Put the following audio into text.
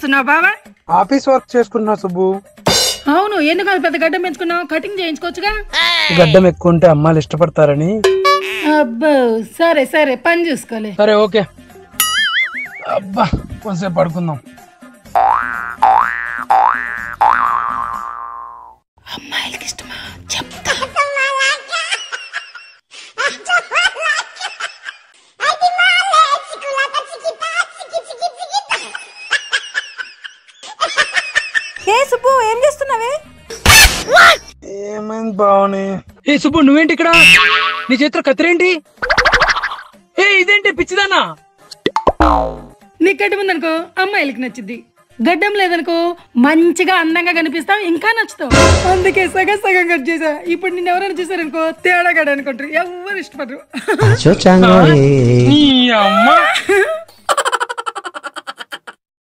చేస్తున్నావు బావా? Office work చేసుకున్నా సుబ్బు. అవును, ఎందుకు అంత పెద్ద గడ్డం పెంచుకున్నావు? కటింగ్ చేయించుకోవచ్చుగా. గడ్డం ఎక్కువ ఉంటే అమ్మాయిలు ఇష్టపడతారని. అబ్బో సరే సరే, పని చూసుకోలే. సరే ఓకే. అబ్బా కొంచెం పడుకుందాం. అమ్మాయిలకి ఇష్టమా చెప్తా. ఏ సుబ్బు, ఏం చేస్తున్నావే? ఏమైంది బావని? ఏ సుబ్బు, నువ్వేంటి ఇక్కడ? నీ చేతిలో కత్తిరేంటి? ఏ ఇదేంటి పిచ్చిదానా? నీకు గడ్డం ఉందనుకో అమ్మాయిలకి నచ్చుద్ది, గడ్డం లేదనుకో మంచిగా అందంగా కనిపిస్తావు, ఇంకా నచ్చుతావు. అందుకే సగం సగం కట్ చేసా. ఇప్పుడు నిన్ను ఎవరైనా చూసారనుకో తేడా గడ అనుకుంటారు, ఎవరు ఇష్టపడరు. నీ అమ్మ